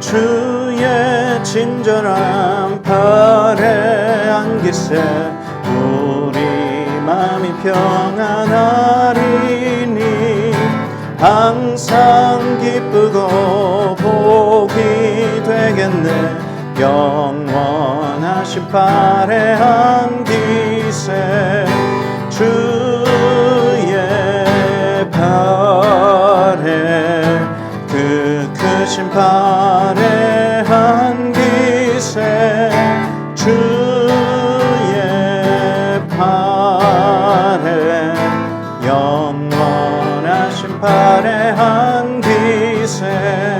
주의 친절한 팔에 안기세 우리 마음이 평안하리니 항상 기쁘고 복이 되겠네 영원하신 팔에 안기세 주의 팔에 그 크신 팔에 안기세 주의 팔에 영원하신 팔에 안기세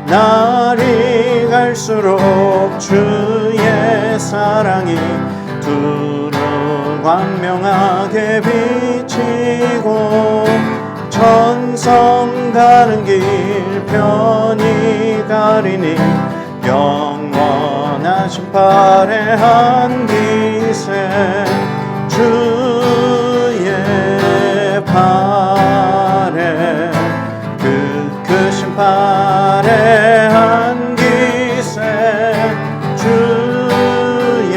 날이 갈수록 주의 사랑이 두루 광명하게 비치고 천성 가는 길 편히 가리니 영원하신 팔에 안기세 주의 팔에 그 크신 팔에 안기세 주의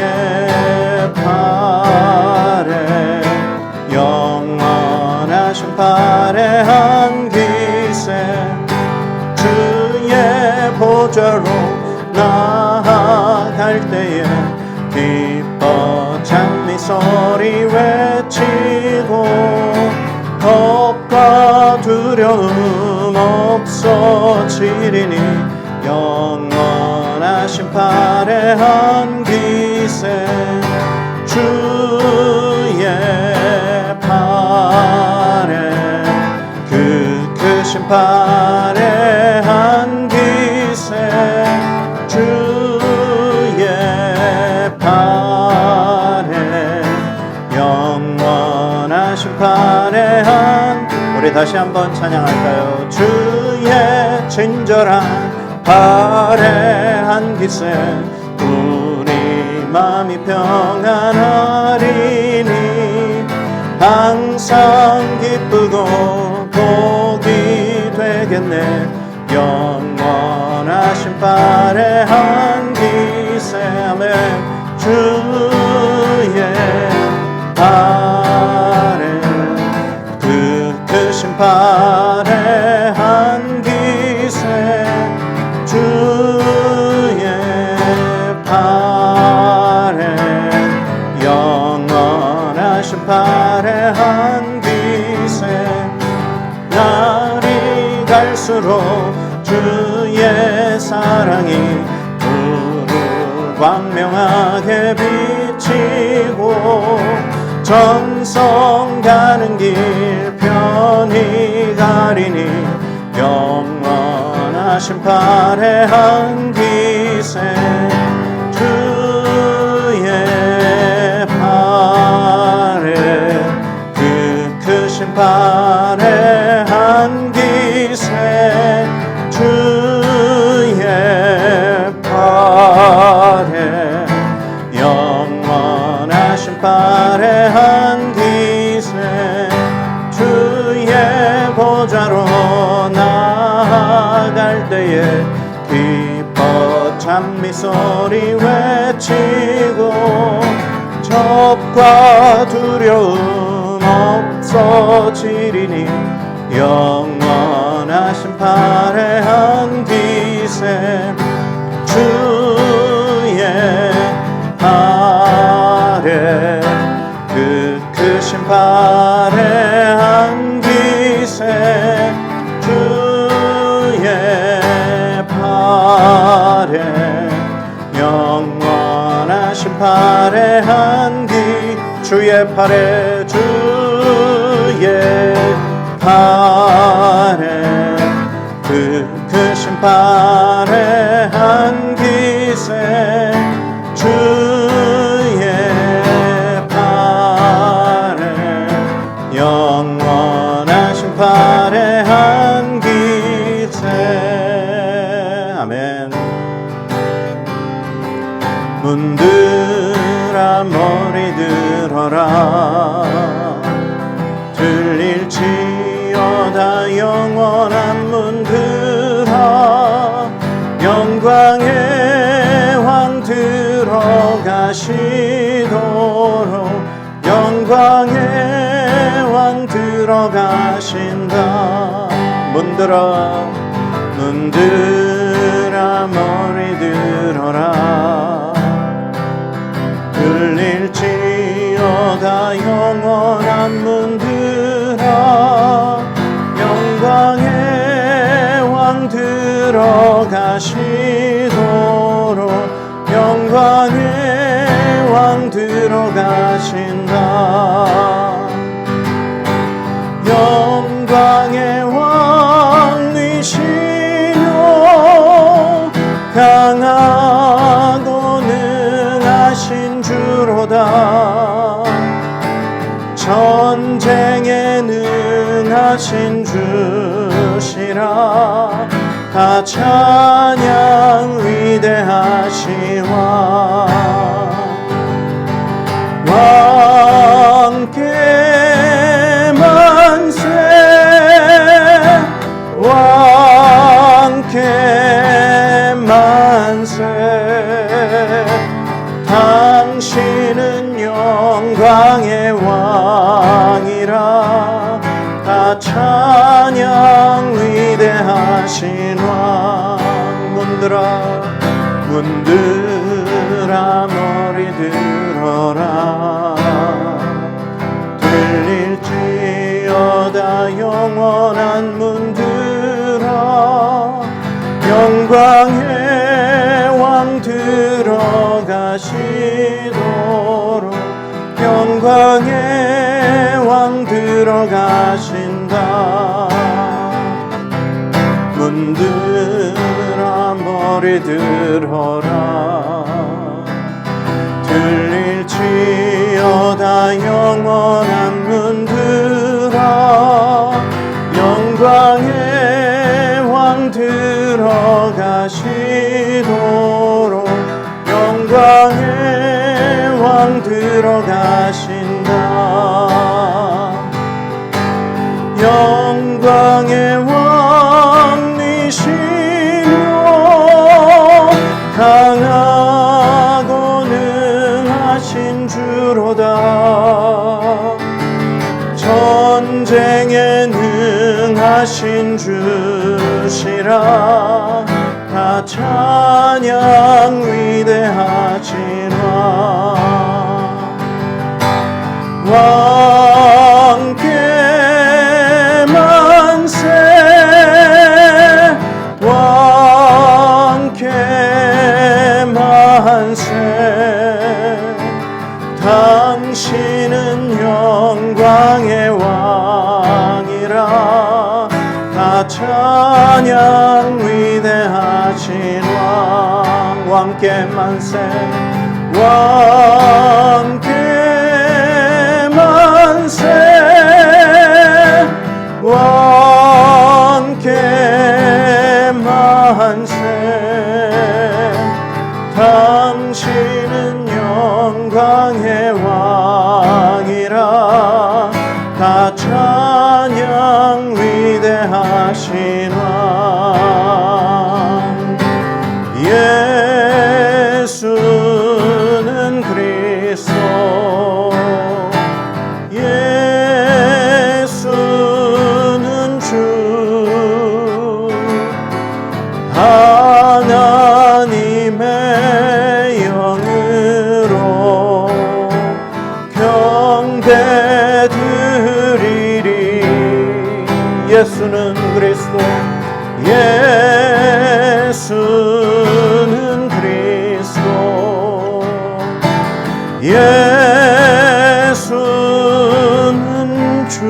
팔에 영원하신 팔에 안기세 주의 보좌로 나아갈 때에 기뻐 찬미 소리 외치고 겁과 두려움 없어지리니 영원하신 팔에 안기세 주의 팔에 그 크신 팔에 안기세 주의 팔에 영원하신 팔에 우리 다시 한번 찬양할까요? 주의 친절한 팔에 안기세 우리 마음이 평안하리니 항상 기쁘고 복이 되겠네 영원하신 팔에 안기세 아멘 주의 팔에 그 크신 팔에 안기세 주의 팔에 영원하신 팔에 안기세 날이 갈수록 주의 사랑이 두루 광명하게 비치고 천성 가는 길 편히 가리니 영원하신 팔에 안기세 주의 팔에 그 크신 팔에 안기세 주의 팔에 영원하신 팔에 안기세 주의 보좌로 나아갈 때에 기뻐 찬미 소리 외치고 겁과 두려움 없어지리니 영원하신 팔에 안기세 주의 팔에 그 크신 팔에 안기세 주의 팔에 영원하신 팔에 안기 주의 팔에 주의 팔에 그 크신 팔에 안기세 주의 팔에 영원하신 팔에 안기세 아멘 문들아 머리 들어라 들릴지어다 영원한 문들아 영광 들어가시도록 영광의 왕 들어가신다. 문들어 머리 들어라. 열릴지어다 영원한 문들아. 영광의 왕 들어가시도록 영광의 왕 들어가신다. 영광의 왕이시며 강하고 능하신 주로다. 전쟁에 능하신 주시라. 다 찬양 위대하시와 왕께 만세. 왕께 만세. 당신은 영광의 왕이라. 다 찬양 위대하신 왕. 문들아 머리 들어라. 들릴지어다 영원한 문들아. 영광의 왕 들어가시도록 영광의 왕 들어가신다. 문들아 머리 들어라. 들릴지어다 영원한 문들아. 영광의 왕 들어가시도록 영광의 왕 들어가신다. 영광의 왕이시며 강하고 능하신 주로다. 전쟁에 능하신 주시라. 다 찬양 위대하신 왕께 만세. 왕께 만세. 당신은 영광의 왕이라. 다 찬양 위대하신 왕. 왕께 만세. 왕께 만세. 왕께 만세. 당신은 영광의 왕이라. 다 찬양 위대하신 왕. 예수는 그리스도. 예수는 주. 하나님의 영으로 경배 드리리. 예수는 그리스도. 예수는 그리스도. 예수는 주.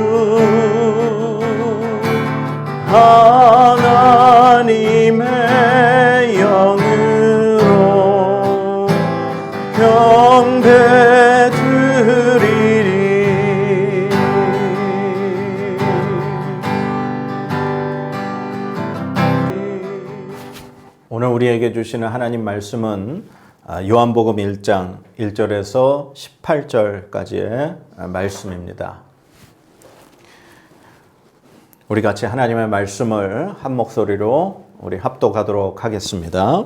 하나님의 영으로 경배 드리리. 오늘 우리에게 주시는 하나님 말씀은 요한복음 1장 1절에서 18절까지의 말씀입니다. 우리 같이 하나님의 말씀을 한 목소리로 우리 합독하도록 하겠습니다.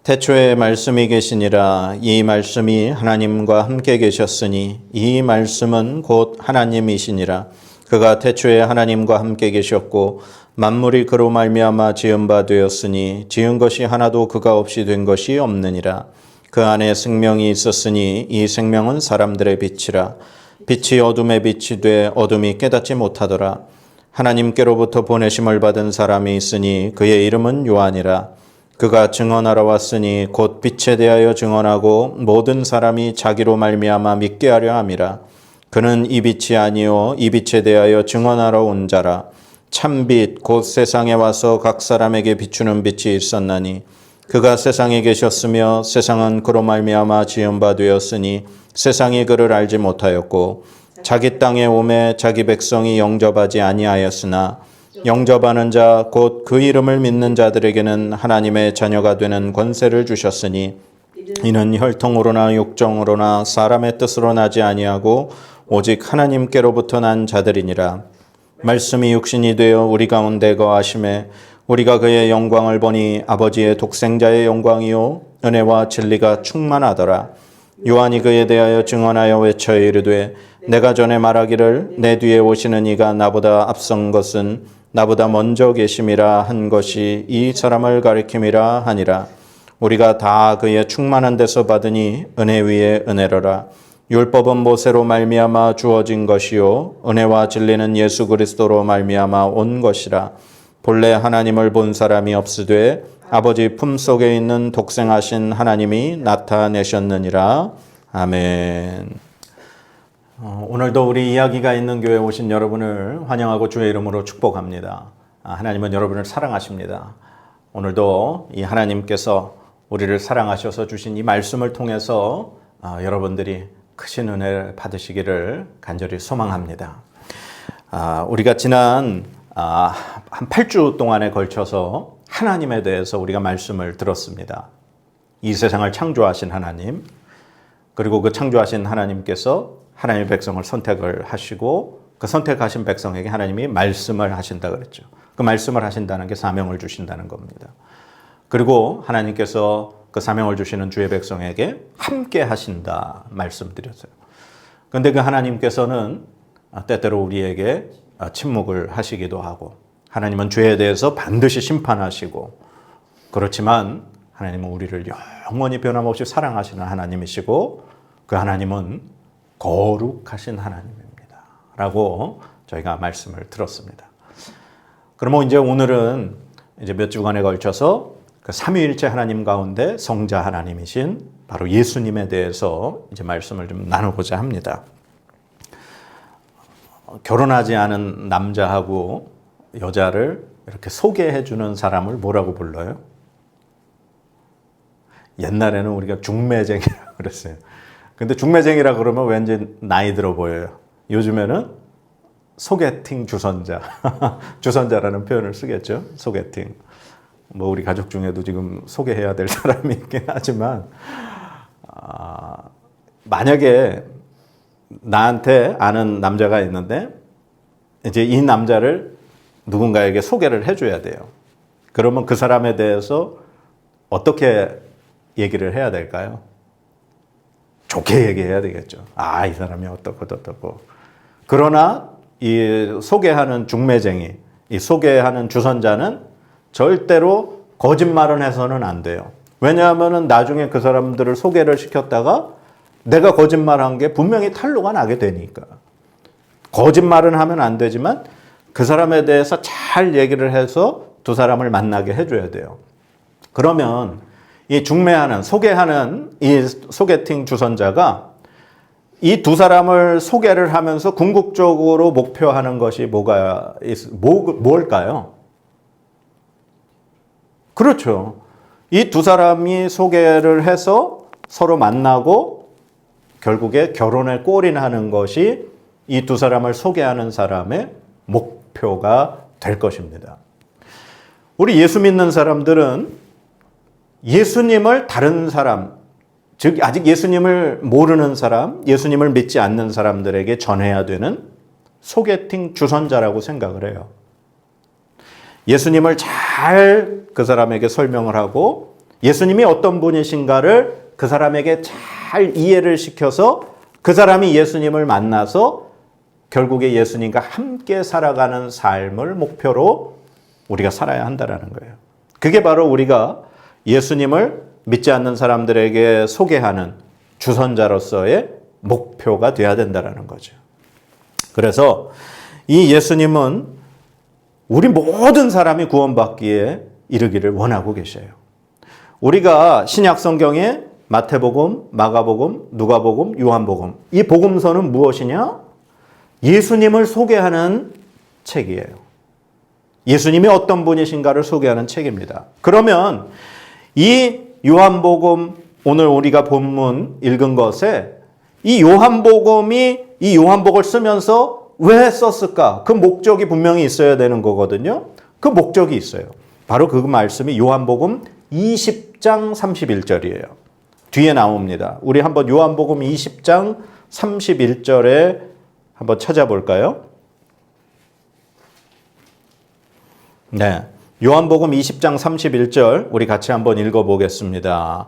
태초에 말씀이 계시니라. 이 말씀이 하나님과 함께 계셨으니 이 말씀은 곧 하나님이시니라. 그가 태초에 하나님과 함께 계셨고 만물이 그로 말미암아 지은 바 되었으니 지은 것이 하나도 그가 없이 된 것이 없느니라. 그 안에 생명이 있었으니 이 생명은 사람들의 빛이라. 빛이 어둠의 빛이 돼 어둠이 깨닫지 못하더라. 하나님께로부터 보내심을 받은 사람이 있으니 그의 이름은 요한이라. 그가 증언하러 왔으니 곧 빛에 대하여 증언하고 모든 사람이 자기로 말미암아 믿게 하려 함이라. 그는 이 빛이 아니요 이 빛에 대하여 증언하러 온 자라. 참빛 곧 세상에 와서 각 사람에게 비추는 빛이 있었나니 그가 세상에 계셨으며 세상은 그로 말미암아 지은 바 되었으니 세상이 그를 알지 못하였고 자기 땅에 오매 자기 백성이 영접하지 아니하였으나 영접하는 자 곧 그 이름을 믿는 자들에게는 하나님의 자녀가 되는 권세를 주셨으니 이는 혈통으로나 육정으로나 사람의 뜻으로 나지 아니하고 오직 하나님께로부터 난 자들이니라. 말씀이 육신이 되어 우리 가운데 거하심에 우리가 그의 영광을 보니 아버지의 독생자의 영광이요 은혜와 진리가 충만하더라. 요한이 그에 대하여 증언하여 외쳐 이르되 내가 전에 말하기를 내 뒤에 오시는 이가 나보다 앞선 것은 나보다 먼저 계심이라 한 것이 이 사람을 가리킴이라 하니라. 우리가 다 그의 충만한 데서 받으니 은혜 위에 은혜로라. 율법은 모세로 말미암아 주어진 것이요 은혜와 진리는 예수 그리스도로 말미암아 온 것이라. 본래 하나님을 본 사람이 없으되 아버지 품속에 있는 독생하신 하나님이 나타내셨느니라. 아멘. 오늘도 우리 이야기가 있는 교회에 오신 여러분을 환영하고 주의 이름으로 축복합니다. 하나님은 여러분을 사랑하십니다. 오늘도 이 하나님께서 우리를 사랑하셔서 주신 이 말씀을 통해서 여러분들이 크신 은혜를 받으시기를 간절히 소망합니다. 우리가 지난 한 8주 동안에 걸쳐서 하나님에 대해서 우리가 말씀을 들었습니다. 이 세상을 창조하신 하나님, 그리고 그 창조하신 하나님께서 하나님의 백성을 선택을 하시고 그 선택하신 백성에게 하나님이 말씀을 하신다 그랬죠. 그 말씀을 하신다는 게 사명을 주신다는 겁니다. 그리고 하나님께서 그 사명을 주시는 주의 백성에게 함께 하신다 말씀드렸어요. 그런데 그 하나님께서는 때때로 우리에게 침묵을 하시기도 하고 하나님은 죄에 대해서 반드시 심판하시고 그렇지만 하나님은 우리를 영원히 변함없이 사랑하시는 하나님이시고 그 하나님은 거룩하신 하나님입니다. 라고 저희가 말씀을 들었습니다. 그러면 이제 오늘은 이제 몇 주간에 걸쳐서 그 삼위일체 하나님 가운데 성자 하나님이신 바로 예수님에 대해서 이제 말씀을 좀 나누고자 합니다. 결혼하지 않은 남자하고 여자를 이렇게 소개해 주는 사람을 뭐라고 불러요? 옛날에는 우리가 중매쟁이라고 그랬어요. 근데 중매쟁이라 그러면 왠지 나이 들어 보여요. 요즘에는 소개팅 주선자, 주선자라는 표현을 쓰겠죠. 소개팅. 뭐 우리 가족 중에도 지금 소개해야 될 사람이 있긴 하지만 만약에 나한테 아는 남자가 있는데 이제 이 남자를 누군가에게 소개를 해줘야 돼요. 그러면 그 사람에 대해서 어떻게 얘기를 해야 될까요? 좋게 얘기해야 되겠죠. 이 사람이 어떻고. 그러나 이 소개하는 중매쟁이, 이 소개하는 주선자는 절대로 거짓말은 해서는 안 돼요. 왜냐하면 나중에 그 사람들을 소개를 시켰다가 내가 거짓말한 게 분명히 탄로가 나게 되니까. 거짓말은 하면 안 되지만 그 사람에 대해서 잘 얘기를 해서 두 사람을 만나게 해줘야 돼요. 그러면 이 중매하는, 소개하는 이 소개팅 주선자가 이 두 사람을 소개를 하면서 궁극적으로 목표하는 것이 뭘까요? 그렇죠. 이 두 사람이 소개를 해서 서로 만나고 결국에 결혼에 골인하는 것이 이 두 사람을 소개하는 사람의 목표가 될 것입니다. 우리 예수 믿는 사람들은 예수님을 다른 사람, 즉 아직 예수님을 모르는 사람, 예수님을 믿지 않는 사람들에게 전해야 되는 소개팅 주선자라고 생각을 해요. 예수님을 잘 그 사람에게 설명을 하고 예수님이 어떤 분이신가를 그 사람에게 잘 이해를 시켜서 그 사람이 예수님을 만나서 결국에 예수님과 함께 살아가는 삶을 목표로 우리가 살아야 한다는 거예요. 그게 바로 우리가 예수님을 믿지 않는 사람들에게 소개하는 주선자로서의 목표가 되어야 된다는 거죠. 그래서 이 예수님은 우리 모든 사람이 구원받기에 이르기를 원하고 계셔요. 우리가 신약 성경에 마태복음, 마가복음, 누가복음, 요한복음, 이 복음서는 무엇이냐? 예수님을 소개하는 책이에요. 예수님이 어떤 분이신가를 소개하는 책입니다. 그러면 이 요한복음, 오늘 우리가 본문 읽은 것에 이 요한복음이 이 요한복을 쓰면서 왜 썼을까? 그 목적이 분명히 있어야 되는 거거든요. 그 목적이 있어요. 바로 그 말씀이 요한복음 20장 31절이에요. 뒤에 나옵니다. 우리 한번 요한복음 20장 31절에 한번 찾아볼까요? 네. 요한복음 20장 31절 우리 같이 한번 읽어보겠습니다.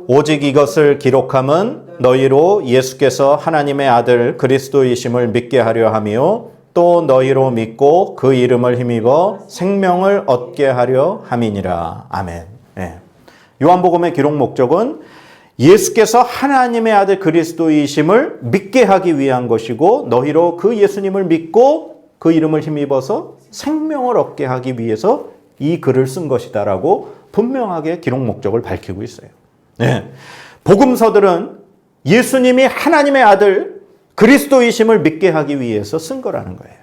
오직 이것을 기록함은 너희로 예수께서 하나님의 아들 그리스도이심을 믿게 하려 함이요 또 너희로 믿고 그 이름을 힘입어 생명을 얻게 하려 함이니라. 아멘. 네. 요한복음의 기록 목적은 예수께서 하나님의 아들 그리스도이심을 믿게 하기 위한 것이고 너희로 그 예수님을 믿고 그 이름을 힘입어서 생명을 얻게 하기 위해서 이 글을 쓴 것이다라고 분명하게 기록 목적을 밝히고 있어요. 네. 복음서들은 예수님이 하나님의 아들 그리스도이심을 믿게 하기 위해서 쓴 거라는 거예요.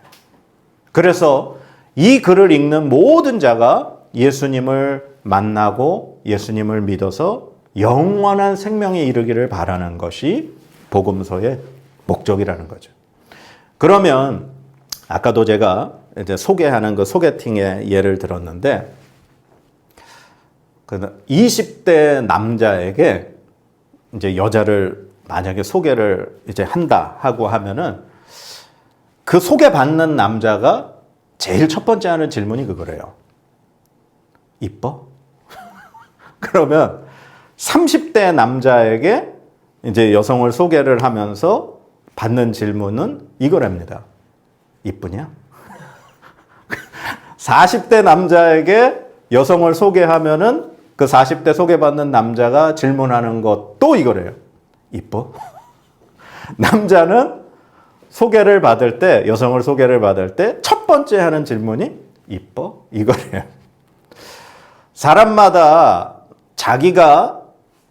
그래서 이 글을 읽는 모든 자가 예수님을 만나고 예수님을 믿어서 영원한 생명에 이르기를 바라는 것이 복음서의 목적이라는 거죠. 그러면 아까도 제가 이제 소개하는 그 소개팅의 예를 들었는데 20대 남자에게 이제 여자를 만약에 소개를 이제 한다 하고 하면은 그 소개받는 남자가 제일 첫 번째 하는 질문이 그거래요. 이뻐? 그러면 30대 남자에게 이제 여성을 소개를 하면서 받는 질문은 이거랍니다. 이쁘냐? 40대 남자에게 여성을 소개하면은 그 40대 소개받는 남자가 질문하는 것도 이거래요. 이뻐? 남자는 소개를 받을 때, 여성을 소개를 받을 때 첫 번째 하는 질문이 이뻐? 이거래요. 사람마다 자기가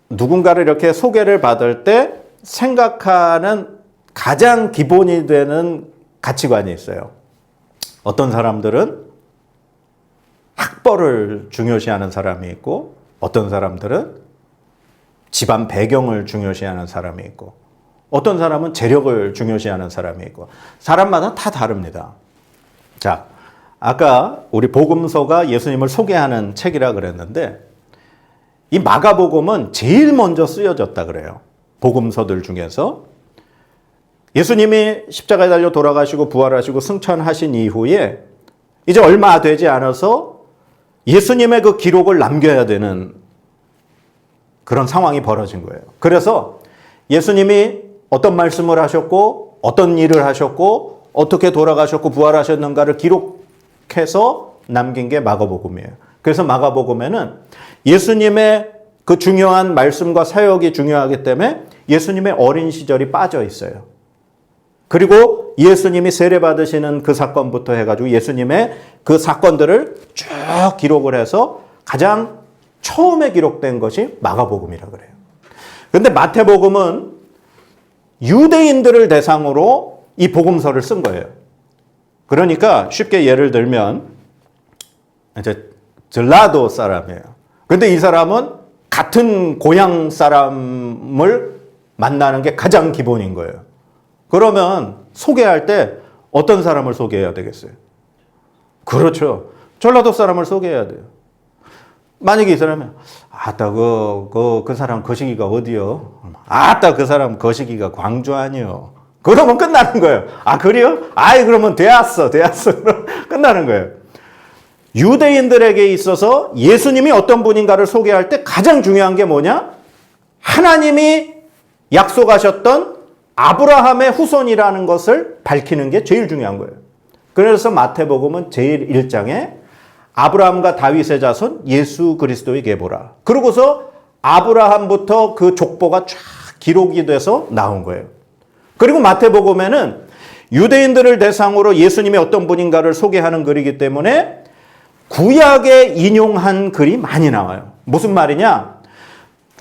누군가를 이렇게 소개를 받을 때 생각하는 가장 기본이 되는 가치관이 있어요. 어떤 사람들은 학벌을 중요시하는 사람이 있고 어떤 사람들은 집안 배경을 중요시하는 사람이 있고 어떤 사람은 재력을 중요시하는 사람이 있고 사람마다 다 다릅니다. 자, 아까 우리 복음서가 예수님을 소개하는 책이라 그랬는데 이 마가복음은 제일 먼저 쓰여졌다 그래요. 복음서들 중에서 예수님이 십자가에 달려 돌아가시고 부활하시고 승천하신 이후에 이제 얼마 되지 않아서 예수님의 그 기록을 남겨야 되는 그런 상황이 벌어진 거예요. 그래서 예수님이 어떤 말씀을 하셨고 어떤 일을 하셨고 어떻게 돌아가셨고 부활하셨는가를 기록해서 남긴 게 마가복음이에요. 그래서 마가복음에는 예수님의 그 중요한 말씀과 사역이 중요하기 때문에 예수님의 어린 시절이 빠져 있어요. 그리고 예수님이 세례 받으시는 그 사건부터 해가지고 예수님의 그 사건들을 쭉 기록을 해서 가장 처음에 기록된 것이 마가복음이라 그래요. 그런데 마태복음은 유대인들을 대상으로 이 복음서를 쓴 거예요. 그러니까 쉽게 예를 들면 이제 전라도 사람이에요. 그런데 이 사람은 같은 고향 사람을 만나는 게 가장 기본인 거예요. 그러면 소개할 때 어떤 사람을 소개해야 되겠어요? 그렇죠. 전라도 사람을 소개해야 돼요. 만약에 이 사람이 아따 그 사람 거시기가 어디요? 아따 그 사람 거시기가 광주 아니요. 그러면 끝나는 거예요. 아 그래요? 아이 그러면 되었어. 그럼 끝나는 거예요. 유대인들에게 있어서 예수님이 어떤 분인가를 소개할 때 가장 중요한 게 뭐냐? 하나님이 약속하셨던 아브라함의 후손이라는 것을 밝히는 게 제일 중요한 거예요. 그래서 마태복음은 제일 1장에 아브라함과 다윗의 자손 예수 그리스도의 계보라. 그러고서 아브라함부터 그 족보가 쫙 기록이 돼서 나온 거예요. 그리고 마태복음에는 유대인들을 대상으로 예수님이 어떤 분인가를 소개하는 글이기 때문에 구약에 인용한 글이 많이 나와요. 무슨 말이냐?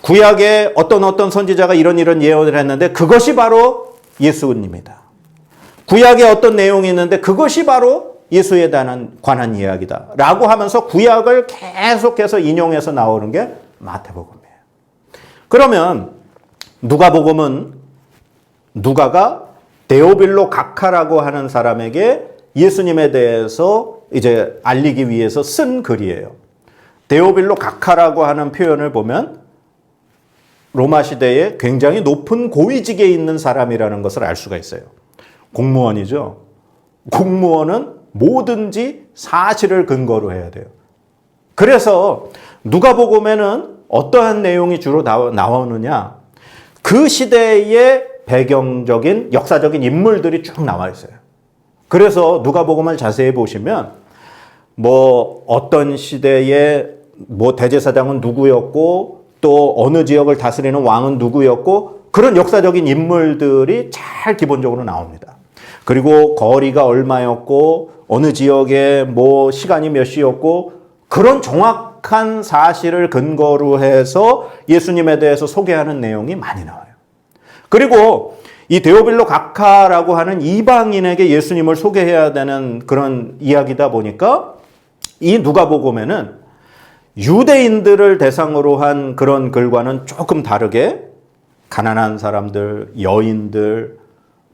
구약에 어떤 선지자가 이런 예언을 했는데 그것이 바로 예수님이다. 구약에 어떤 내용이 있는데 그것이 바로 예수에 관한 이야기다. 라고 하면서 구약을 계속해서 인용해서 나오는 게 마태복음이에요. 그러면 누가복음은 누가가 데오빌로 각하라고 하는 사람에게 예수님에 대해서 이제 알리기 위해서 쓴 글이에요. 데오빌로 각하라고 하는 표현을 보면 로마 시대에 굉장히 높은 고위직에 있는 사람이라는 것을 알 수가 있어요. 공무원이죠. 공무원은 뭐든지 사실을 근거로 해야 돼요. 그래서 누가복음에는 어떠한 내용이 주로 나오느냐? 그 시대의 배경적인 역사적인 인물들이 쭉 나와 있어요. 그래서 누가복음을 자세히 보시면 뭐 어떤 시대에 뭐 대제사장은 누구였고 또 어느 지역을 다스리는 왕은 누구였고 그런 역사적인 인물들이 잘 기본적으로 나옵니다. 그리고 거리가 얼마였고 어느 지역에 뭐 시간이 몇 시였고 그런 정확한 사실을 근거로 해서 예수님에 대해서 소개하는 내용이 많이 나와요. 그리고 이 데오빌로 각하라고 하는 이방인에게 예수님을 소개해야 되는 그런 이야기다 보니까 이 누가복음에는 유대인들을 대상으로 한 그런 글과는 조금 다르게 가난한 사람들, 여인들,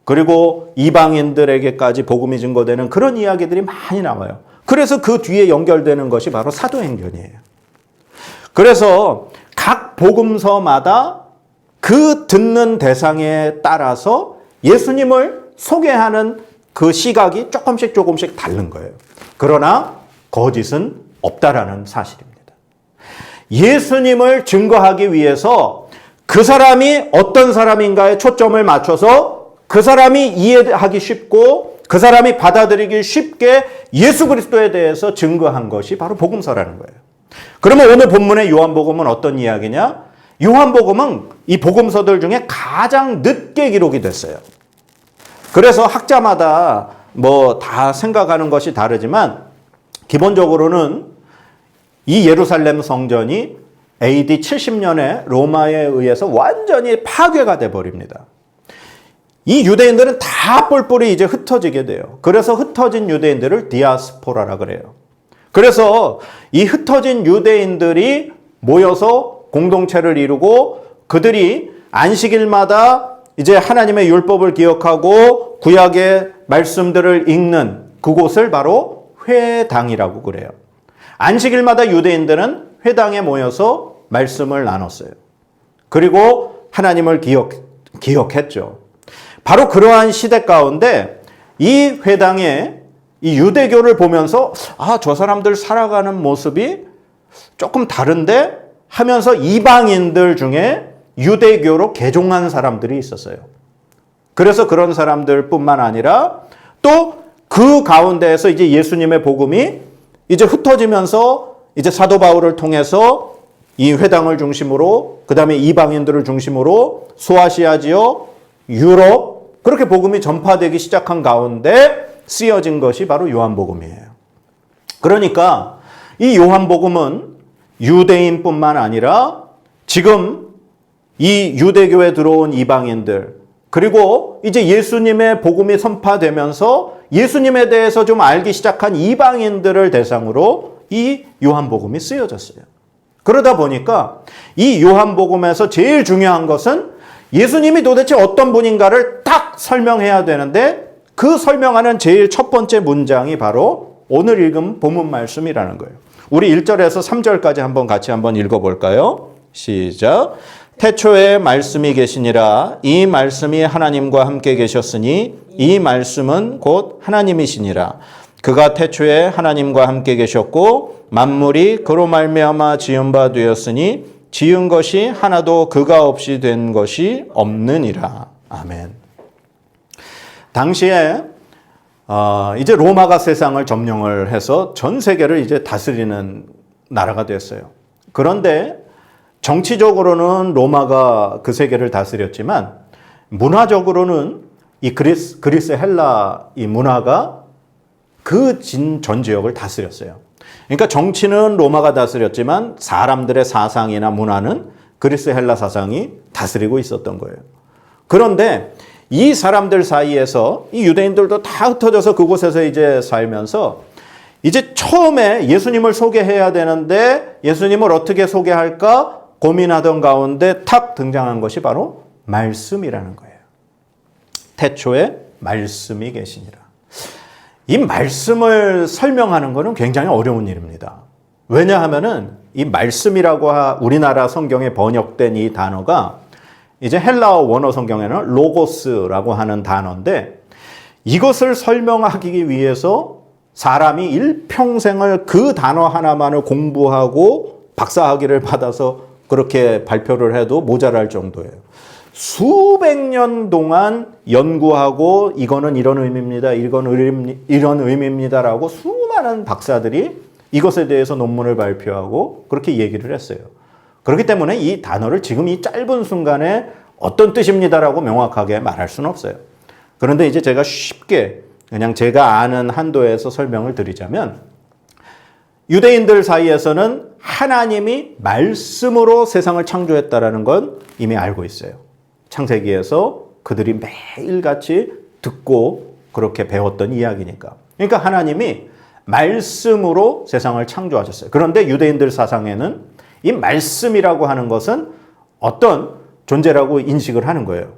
그리고 이방인들에게까지 복음이 증거되는 그런 이야기들이 많이 나와요. 그래서 그 뒤에 연결되는 것이 바로 사도행전이에요. 그래서 각 복음서마다 그 듣는 대상에 따라서 예수님을 소개하는 그 시각이 조금씩 다른 거예요. 그러나 거짓은 없다라는 사실입니다. 예수님을 증거하기 위해서 그 사람이 어떤 사람인가에 초점을 맞춰서 그 사람이 이해하기 쉽고 그 사람이 받아들이기 쉽게 예수 그리스도에 대해서 증거한 것이 바로 복음서라는 거예요. 그러면 오늘 본문의 요한복음은 어떤 이야기냐? 요한복음은 이 복음서들 중에 가장 늦게 기록이 됐어요. 그래서 학자마다 뭐 다 생각하는 것이 다르지만 기본적으로는 이 예루살렘 성전이 AD 70년에 로마에 의해서 완전히 파괴가 돼버립니다. 이 유대인들은 다 뿔뿔이 이제 흩어지게 돼요. 그래서 흩어진 유대인들을 디아스포라라 그래요. 그래서 이 흩어진 유대인들이 모여서 공동체를 이루고 그들이 안식일마다 이제 하나님의 율법을 기억하고 구약의 말씀들을 읽는 그곳을 바로 회당이라고 그래요. 안식일마다 유대인들은 회당에 모여서 말씀을 나눴어요. 그리고 하나님을 기억했죠. 바로 그러한 시대 가운데 이 회당에 이 유대교를 보면서 저 사람들 살아가는 모습이 조금 다른데 하면서 이방인들 중에 유대교로 개종한 사람들이 있었어요. 그래서 그런 사람들뿐만 아니라 또 그 가운데에서 이제 예수님의 복음이 이제 흩어지면서 이제 사도 바울을 통해서 이 회당을 중심으로 그다음에 이방인들을 중심으로 소아시아 지역, 유럽 그렇게 복음이 전파되기 시작한 가운데 쓰여진 것이 바로 요한복음이에요. 그러니까 이 요한복음은 유대인뿐만 아니라 지금 이 유대교에 들어온 이방인들 그리고 이제 예수님의 복음이 선파되면서 예수님에 대해서 좀 알기 시작한 이방인들을 대상으로 이 요한복음이 쓰여졌어요. 그러다 보니까 이 요한복음에서 제일 중요한 것은 예수님이 도대체 어떤 분인가를 딱 설명해야 되는데 그 설명하는 제일 첫 번째 문장이 바로 오늘 읽은 본문 말씀이라는 거예요. 우리 1절에서 3절까지 같이 한번 읽어볼까요? 시작. 태초에 말씀이 계시니라. 이 말씀이 하나님과 함께 계셨으니 이 말씀은 곧 하나님이시니라. 그가 태초에 하나님과 함께 계셨고 만물이 그로 말미암아 지은 바 되었으니 지은 것이 하나도 그가 없이 된 것이 없느니라. 아멘. 당시에 이제 로마가 세상을 점령을 해서 전 세계를 이제 다스리는 나라가 됐어요. 그런데 정치적으로는 로마가 그 세계를 다스렸지만 문화적으로는 이 그리스 헬라 이 문화가 그 전 지역을 다스렸어요. 그러니까 정치는 로마가 다스렸지만 사람들의 사상이나 문화는 그리스 헬라 사상이 다스리고 있었던 거예요. 그런데 이 사람들 사이에서 이 유대인들도 다 흩어져서 그곳에서 이제 살면서 이제 처음에 예수님을 소개해야 되는데 예수님을 어떻게 소개할까 고민하던 가운데 탁 등장한 것이 바로 말씀이라는 거예요. 태초에 말씀이 계시니라. 이 말씀을 설명하는 것은 굉장히 어려운 일입니다. 왜냐하면은 이 말씀이라고 우리나라 성경에 번역된 이 단어가 이제 헬라어 원어 성경에는 로고스라고 하는 단어인데 이것을 설명하기 위해서 사람이 일평생을 그 단어 하나만을 공부하고 박사학위를 받아서 그렇게 발표를 해도 모자랄 정도예요. 수백 년 동안 연구하고 이거는 이런 의미입니다. 이건 이런 의미입니다라고 수많은 박사들이 이것에 대해서 논문을 발표하고 그렇게 얘기를 했어요. 그렇기 때문에 이 단어를 지금 이 짧은 순간에 어떤 뜻입니다라고 명확하게 말할 수는 없어요. 그런데 이제 제가 쉽게 그냥 제가 아는 한도에서 설명을 드리자면 유대인들 사이에서는 하나님이 말씀으로 세상을 창조했다라는 건 이미 알고 있어요. 창세기에서 그들이 매일같이 듣고 그렇게 배웠던 이야기니까. 그러니까 하나님이 말씀으로 세상을 창조하셨어요. 그런데 유대인들 사상에는 이 말씀이라고 하는 것은 어떤 존재라고 인식을 하는 거예요.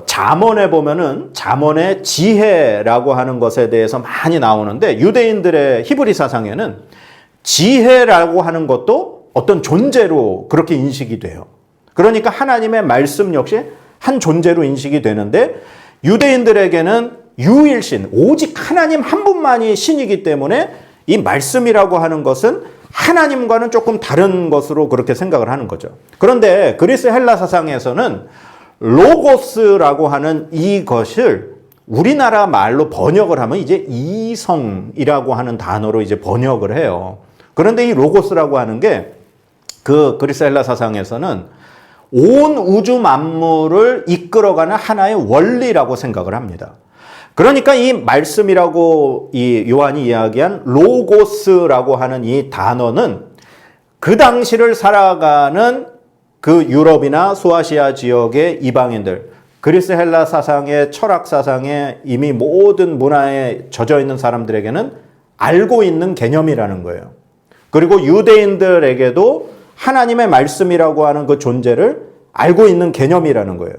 잠언에 보면은 잠언의 지혜라고 하는 것에 대해서 많이 나오는데 유대인들의 히브리 사상에는 지혜라고 하는 것도 어떤 존재로 그렇게 인식이 돼요. 그러니까 하나님의 말씀 역시 한 존재로 인식이 되는데 유대인들에게는 유일신, 오직 하나님 한 분만이 신이기 때문에 이 말씀이라고 하는 것은 하나님과는 조금 다른 것으로 그렇게 생각을 하는 거죠. 그런데 그리스 헬라 사상에서는 로고스라고 하는 이것을 우리나라 말로 번역을 하면 이제 이성이라고 하는 단어로 이제 번역을 해요. 그런데 이 로고스라고 하는 게 그 그리스 헬라 사상에서는 온 우주 만물을 이끌어가는 하나의 원리라고 생각을 합니다. 그러니까 이 말씀이라고 이 요한이 이야기한 로고스라고 하는 이 단어는 그 당시를 살아가는 그 유럽이나 소아시아 지역의 이방인들, 그리스 헬라 사상의 철학 사상에 이미 모든 문화에 젖어 있는 사람들에게는 알고 있는 개념이라는 거예요. 그리고 유대인들에게도 하나님의 말씀이라고 하는 그 존재를 알고 있는 개념이라는 거예요.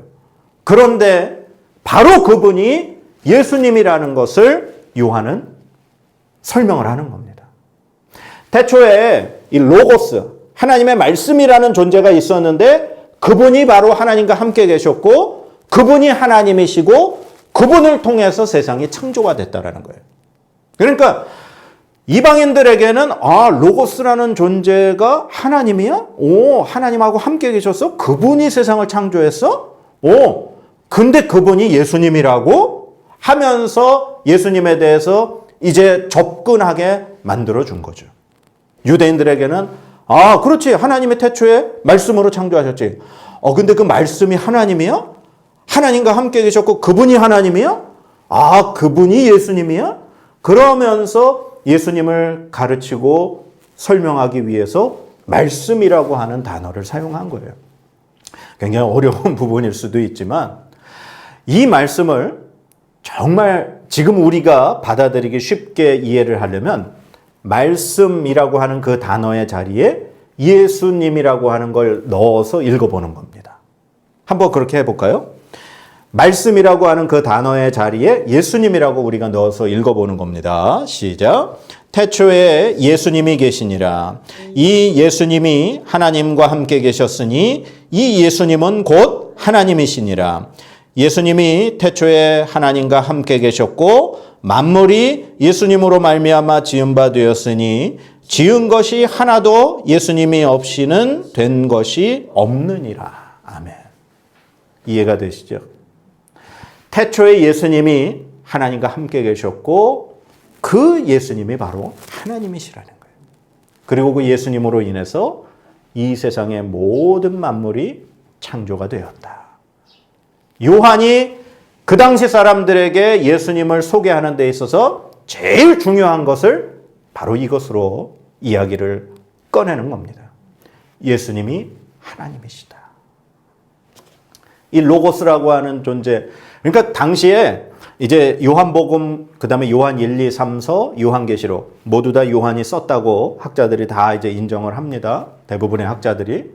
그런데 바로 그분이 예수님이라는 것을 요한은 설명을 하는 겁니다. 태초에 이 로고스, 하나님의 말씀이라는 존재가 있었는데 그분이 바로 하나님과 함께 계셨고 그분이 하나님이시고 그분을 통해서 세상이 창조가 됐다라는 거예요. 그러니까 이방인들에게는 로고스라는 존재가 하나님이야? 하나님하고 함께 계셨어? 그분이 세상을 창조했어? 근데 그분이 예수님이라고 하면서 예수님에 대해서 이제 접근하게 만들어준 거죠. 유대인들에게는 그렇지. 하나님의 태초에 말씀으로 창조하셨지. 근데 그 말씀이 하나님이야? 하나님과 함께 계셨고 그분이 하나님이야? 그분이 예수님이야? 그러면서 예수님을 가르치고 설명하기 위해서 말씀이라고 하는 단어를 사용한 거예요. 굉장히 어려운 부분일 수도 있지만 이 말씀을 정말 지금 우리가 받아들이기 쉽게 이해를 하려면 말씀이라고 하는 그 단어의 자리에 예수님이라고 하는 걸 넣어서 읽어보는 겁니다. 한번 그렇게 해볼까요? 말씀이라고 하는 그 단어의 자리에 예수님이라고 우리가 넣어서 읽어보는 겁니다. 시작. 태초에 예수님이 계시니라. 이 예수님이 하나님과 함께 계셨으니 이 예수님은 곧 하나님이시니라. 예수님이 태초에 하나님과 함께 계셨고 만물이 예수님으로 말미암아 지은 바 되었으니 지은 것이 하나도 예수님이 없이는 된 것이 없느니라. 아멘. 이해가 되시죠? 태초에 예수님이 하나님과 함께 계셨고 그 예수님이 바로 하나님이시라는 거예요. 그리고 그 예수님으로 인해서 이 세상의 모든 만물이 창조가 되었다. 요한이 그 당시 사람들에게 예수님을 소개하는 데 있어서 제일 중요한 것을 바로 이것으로 이야기를 꺼내는 겁니다. 예수님이 하나님이시다. 이 로고스라고 하는 존재, 그러니까 당시에 이제 요한복음, 그 다음에 요한 1, 2, 3서, 요한계시록 모두 다 요한이 썼다고 학자들이 다 이제 인정을 합니다. 대부분의 학자들이.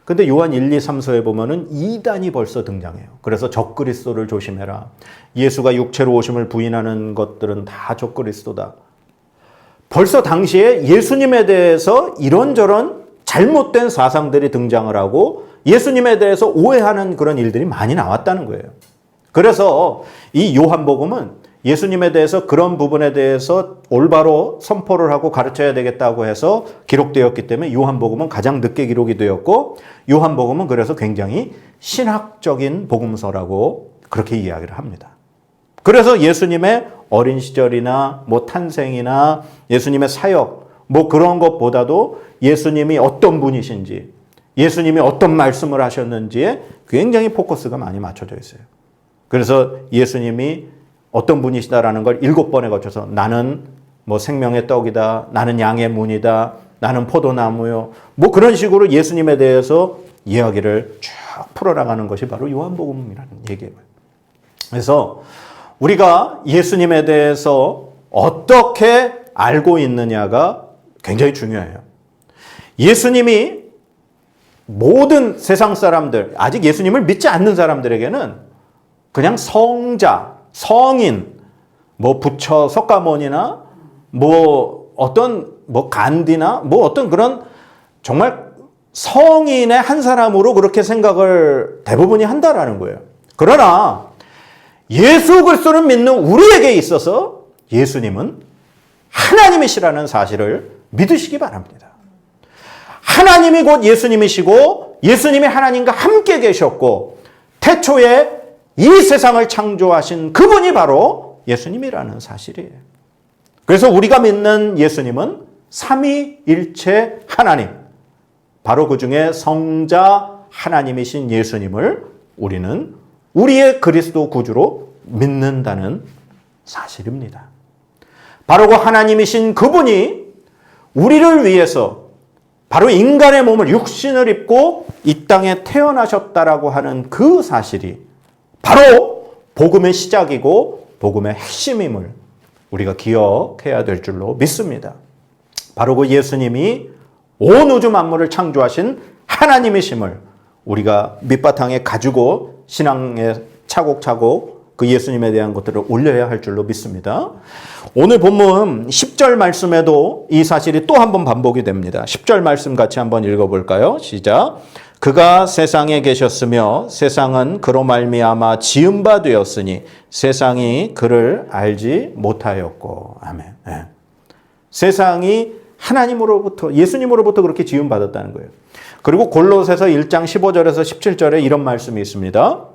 근데 요한 1, 2, 3서에 보면은 이단이 벌써 등장해요. 그래서 적그리스도를 조심해라. 예수가 육체로 오심을 부인하는 것들은 다 적그리스도다. 벌써 당시에 예수님에 대해서 이런저런 잘못된 사상들이 등장을 하고 예수님에 대해서 오해하는 그런 일들이 많이 나왔다는 거예요. 그래서 이 요한복음은 예수님에 대해서 그런 부분에 대해서 올바로 선포를 하고 가르쳐야 되겠다고 해서 기록되었기 때문에 요한복음은 가장 늦게 기록이 되었고 요한복음은 그래서 굉장히 신학적인 복음서라고 그렇게 이야기를 합니다. 그래서 예수님의 어린 시절이나 뭐 탄생이나 예수님의 사역 뭐 그런 것보다도 예수님이 어떤 분이신지 예수님이 어떤 말씀을 하셨는지에 굉장히 포커스가 많이 맞춰져 있어요. 그래서 예수님이 어떤 분이시다라는 걸 7번에 거쳐서 나는 뭐 생명의 떡이다. 나는 양의 문이다. 나는 포도나무요. 뭐 그런 식으로 예수님에 대해서 이야기를 쭉 풀어나가는 것이 바로 요한복음이라는 얘기예요. 그래서 우리가 예수님에 대해서 어떻게 알고 있느냐가 굉장히 중요해요. 예수님이 모든 세상 사람들, 아직 예수님을 믿지 않는 사람들에게는 그냥 성자, 성인, 뭐 부처, 석가모니나 뭐 어떤 뭐 간디나 뭐 어떤 그런 정말 성인의 한 사람으로 그렇게 생각을 대부분이 한다라는 거예요. 그러나 예수 그리스도를 믿는 우리에게 있어서 예수님은 하나님이시라는 사실을 믿으시기 바랍니다. 하나님이 곧 예수님이시고 예수님이 하나님과 함께 계셨고 태초에 이 세상을 창조하신 그분이 바로 예수님이라는 사실이에요. 그래서 우리가 믿는 예수님은 삼위일체 하나님, 바로 그 중에 성자 하나님이신 예수님을 우리는 우리의 그리스도 구주로 믿는다는 사실입니다. 바로 그 하나님이신 그분이 우리를 위해서 바로 인간의 몸을 육신을 입고 이 땅에 태어나셨다라고 하는 그 사실이 바로 복음의 시작이고 복음의 핵심임을 우리가 기억해야 될 줄로 믿습니다. 바로 그 예수님이 온 우주 만물을 창조하신 하나님이심을 우리가 밑바탕에 가지고 신앙에 차곡차곡 그 예수님에 대한 것들을 올려야 할 줄로 믿습니다. 오늘 본문 10절 말씀에도 이 사실이 또 한 번 반복이 됩니다. 10절 말씀 같이 한번 읽어볼까요? 시작. 그가 세상에 계셨으며 세상은 그로 말미암아 지은 바 되었으니 세상이 그를 알지 못하였고. 아멘. 네. 세상이 하나님으로부터 예수님으로부터 그렇게 지음 받았다는 거예요. 그리고 골로새서 1장 15절에서 17절에 이런 말씀이 있습니다.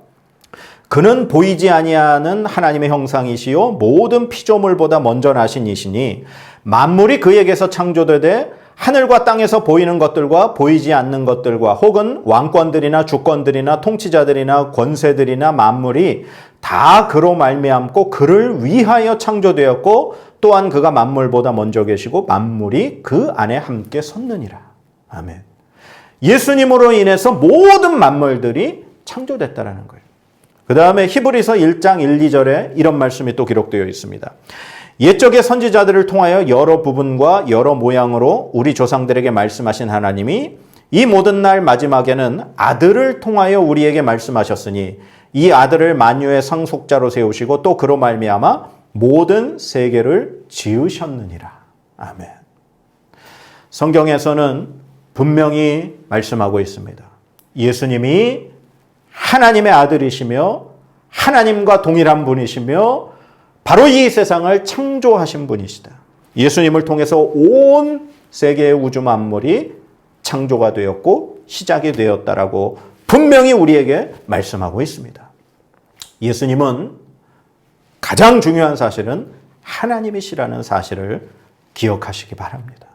그는 보이지 아니하는 하나님의 형상이시요 모든 피조물보다 먼저 나신 이시니 만물이 그에게서 창조되되 하늘과 땅에서 보이는 것들과 보이지 않는 것들과 혹은 왕권들이나 주권들이나 통치자들이나 권세들이나 만물이 다 그로 말미암고 그를 위하여 창조되었고 또한 그가 만물보다 먼저 계시고 만물이 그 안에 함께 섰느니라. 아멘. 예수님으로 인해서 모든 만물들이 창조됐다라는 거예요. 그 다음에 히브리서 1장 1, 2절에 이런 말씀이 또 기록되어 있습니다. 옛적의 선지자들을 통하여 여러 부분과 여러 모양으로 우리 조상들에게 말씀하신 하나님이 이 모든 날 마지막에는 아들을 통하여 우리에게 말씀하셨으니 이 아들을 만유의 상속자로 세우시고 또 그로 말미암아 모든 세계를 지으셨느니라. 아멘. 성경에서는 분명히 말씀하고 있습니다. 예수님이 하나님의 아들이시며 하나님과 동일한 분이시며 바로 이 세상을 창조하신 분이시다. 예수님을 통해서 온 세계의 우주 만물이 창조가 되었고 시작이 되었다라고 분명히 우리에게 말씀하고 있습니다. 예수님은 가장 중요한 사실은 하나님이시라는 사실을 기억하시기 바랍니다.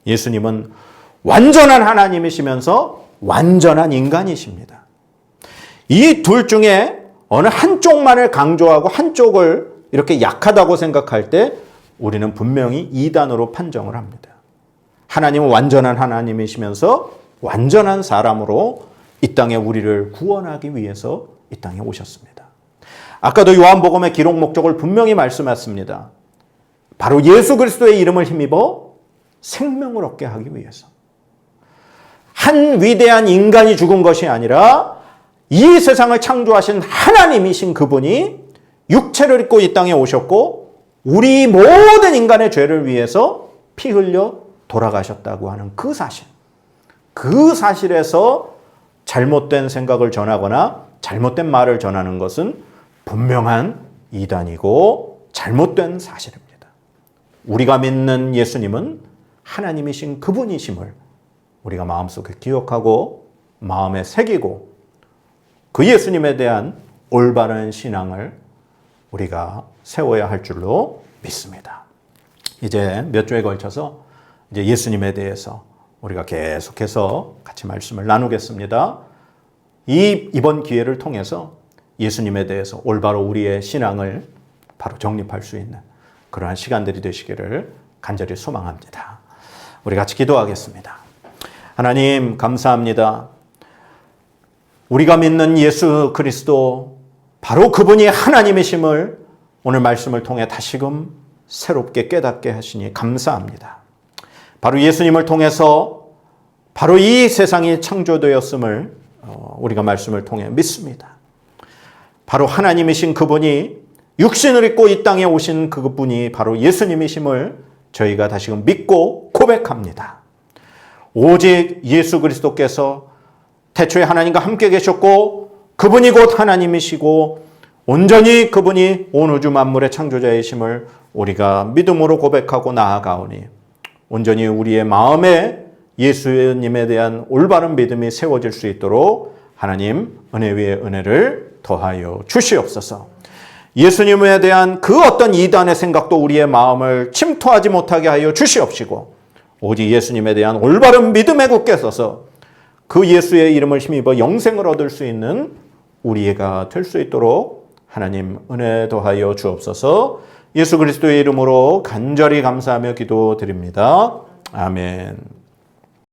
예수님은 완전한 하나님이시면서 완전한 인간이십니다. 이 둘 중에 어느 한쪽만을 강조하고 한쪽을 이렇게 약하다고 생각할 때 우리는 분명히 이단으로 판정을 합니다. 하나님은 완전한 하나님이시면서 완전한 사람으로 이 땅에 우리를 구원하기 위해서 이 땅에 오셨습니다. 아까도 요한복음의 기록 목적을 분명히 말씀했습니다. 바로 예수 그리스도의 이름을 힘입어 생명을 얻게 하기 위해서. 한 위대한 인간이 죽은 것이 아니라 이 세상을 창조하신 하나님이신 그분이 육체를 입고 이 땅에 오셨고 우리 모든 인간의 죄를 위해서 피 흘려 돌아가셨다고 하는 그 사실. 그 사실에서 잘못된 생각을 전하거나 잘못된 말을 전하는 것은 분명한 이단이고 잘못된 사실입니다. 우리가 믿는 예수님은 하나님이신 그분이심을 우리가 마음속에 기억하고 마음에 새기고 그 예수님에 대한 올바른 신앙을 우리가 세워야 할 줄로 믿습니다. 이제 몇 주에 걸쳐서 이제 예수님에 대해서 우리가 계속해서 같이 말씀을 나누겠습니다. 이번 기회를 통해서 예수님에 대해서 올바로 우리의 신앙을 바로 정립할 수 있는 그러한 시간들이 되시기를 간절히 소망합니다. 우리 같이 기도하겠습니다. 하나님 감사합니다. 우리가 믿는 예수 그리스도 바로 그분이 하나님이심을 오늘 말씀을 통해 다시금 새롭게 깨닫게 하시니 감사합니다. 바로 예수님을 통해서 바로 이 세상이 창조되었음을 우리가 말씀을 통해 믿습니다. 바로 하나님이신 그분이 육신을 입고 이 땅에 오신 그분이 바로 예수님이심을 저희가 다시금 믿고 고백합니다. 오직 예수 그리스도께서 태초에 하나님과 함께 계셨고 그분이 곧 하나님이시고 온전히 그분이 온 우주 만물의 창조자이심을 우리가 믿음으로 고백하고 나아가오니 온전히 우리의 마음에 예수님에 대한 올바른 믿음이 세워질 수 있도록 하나님 은혜 위에 은혜를 더하여 주시옵소서. 예수님에 대한 그 어떤 이단의 생각도 우리의 마음을 침투하지 못하게 하여 주시옵시고 오직 예수님에 대한 올바른 믿음에 굳게 서서 그 예수의 이름을 힘입어 영생을 얻을 수 있는 우리가 될 수 있도록 하나님 은혜 더하여 주옵소서. 예수 그리스도의 이름으로 간절히 감사하며 기도드립니다. 아멘.